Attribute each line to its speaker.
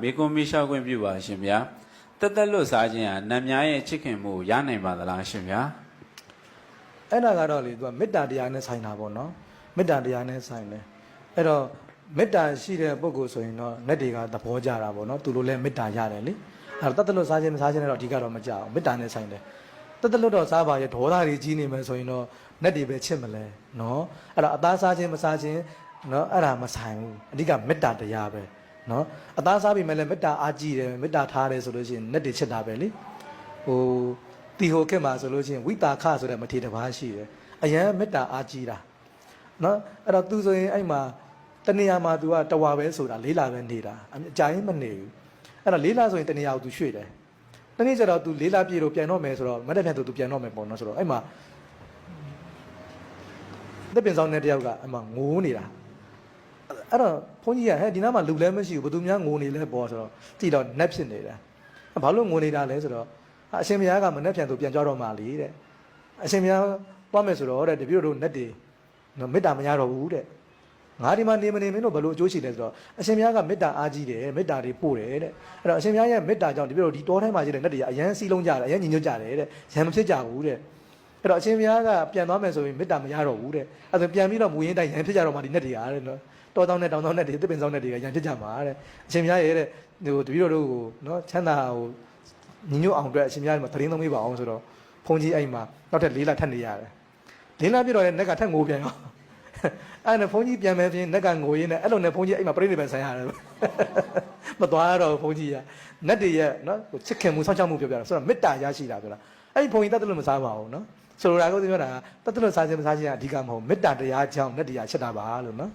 Speaker 1: မေကွန်မီရှောက်ခွင့်ပြုပါရှင်ဗျာတက်တက်လွတ်စားခြင်းဟာနတ်များရဲ့ချစ်ခင်မှုရနိုင်ပါသလားရှင်ဗျာ
Speaker 2: အဲ့ဒါကတော့လေသူကမေတ္တာတရားနဲ့ဆိုင်တာပေါ့နော်မေတ္တာတရားနဲ့ဆိုင်တယ်အဲ့တော့မေတ္တာရှိတဲ့ပုဂ္ဂိုလ်ဆိုရင်တော့နတ်တွေကသဘောကျတာပေါ့နော်သူတို့လည်းမေတ္တာရတယ်လေအဲ့တော့တက်တက်လွတ်စားခြင်းမစားခြင်းနဲ့တော့အဓိကတော့မကြအောင်မေတ္တာနဲ့ဆိုင်တယ်တက်တက်လွတ်တော့စားပါရဲ့ဒေါသတွေကြီးနေမယ်ဆိုရင်တော့နတ်တွေပဲချစ်မလဲနော်အဲ့တော့အသားစားခြင်းမစားခြင်းနော်အဲ့ဒါမဆိုင်ဘူးအဓိကမေတ္တာတရားပဲနော်အသားစားပြီးမှလည်းမေတ္တာအားကြီးတယ်မေတ္တာထားတယ်ဆိုလို့ရှိရင်နတ်တွေချစ်တာပဲလေဟိုတီဟိုခေတ်မှာဆိုလို့ရှိရင်ဝိတာခဆိုတဲ့မထေရတစ်ပါးရှိတယ်အယံမေတ္တာအားကြီးတာနော်အဲ့တော့သူဆိုရင်အဲ့မှာတနေရာမှာ तू ကတဝါပဲဆိုတာ၄လပဲနေတာအကြာရင်မနေဘူးအဲ့တော့၄လဆိုရင်တနေရာကို तू ရွှေ့တယ်တနေ့ကျတော့ तू ၄လပြည့်တော့ပြန်တော့မယ်ဆိုတော့မတက်ပြန် तू ပြန်တော့မယ်ပေါ့နော်ဆိုတော့အဲ့မှာတစ်ပင်ဆောင်တဲ့တယောက်ကအဲ့မှာငိုးနေတာအဲ့တော့ဘုန်းကြီးကဟဲ့ဒီနားမှာလူလည်းမရှိဘူးဘယ်သူများငိုနေလဲပေါ့ဆိုတော့ကြည့်တော့နတ်ဖြစ်နေတာဘာလို့ငိုနေတာလဲဆိုတော့အရှင်ဘုရားကမနဲ့ပြန်သူပြန်ကြတော့မှလေတဲ့အရှင်ဘုရားသွားမယ်ဆိုတော့တဲ့တပည့်တို့နတ်တွေမေတ္တာမရတော့ဘူးတဲ့ငါဒီမှာနေမနေမင်းတို့ဘယ်လိုအကျိုးရှိလဲဆိုတော့အရှင်ဘုရားကမေတ္တာအားကြီးတယ်မေတ္တာတွေပို့တယ်တဲ့အဲ့တော့အရှင်ဘုရားရဲ့မေတ္တာကြောင့်တပည့်တို့ဒီတောထဲမှာရှိတဲ့နတ်တွေကအယမ်းစီးလုံးကြတယ်အယမ်းညီညွတ်ကြတယ်တဲ့ရံမဖြစ်ကြဘူးတဲ့အဲ့တော့အရှင်ဘုရားကပြန်သွားမယ်ဆိုရင်မေတ္တာမရတော့ဘူးတဲ့အဲ့ဒါပြန်ပြီးတော့မူရင်းတိုင်းရံဖြစ်ကြတော့မှဒီနတ်တွေကတဲ့နော်တောတောင်းနဲ့တောင်တောင်းနဲ့တွေတစ်ပင်ဆောင်နဲ့တွေကရံဖြစ်ကြမှာတဲ့အရှင်ဘုရားရဲ့တဲ့ဟိုတပည့်တို့ကိုနော်ချမ်းသာဟိုညီညွတ်အောင်အတွက်အရှင်ဘုရားမှာသတင်းသုံးပေးပါအောင်ဆိုတော့ဘုန်းကြီးအဲ့မှာနောက်ထပ်၄လထပ်နေရတယ်၄လပြည့်တော့လည်းနက်ကထပ်ငိုပြန်ရောအဲ့နဲ့ဘုန်းကြီးပြန်မယ်ပြင်နက်ကငိုရင်းနဲ့အဲ့လိုနဲ့ဘုန်းကြီးအဲ့မှာပြိဋိဘံဆိုင်ရတယ်မသွားတော့ဘုန်းကြီးကနတ်တွေရဲ့နော်ချစ်ခင်မှုစောင့်ရှောက်မှုပြောပြတာဆိုတော့မေတ္တာရရှိတာပြောလားအဲ့ဒီဘုန်းကြီးတတ်တယ်လို့မစားပါဘူးနော်ဆိုလိုတာကိုပြောတာတတ်တယ်လို့စားခြင်းမစားခြင်းကအဓိကမဟုတ်မေတ္တာတရားကြောင့်နတ်တရားချက်တာပါလို့နော်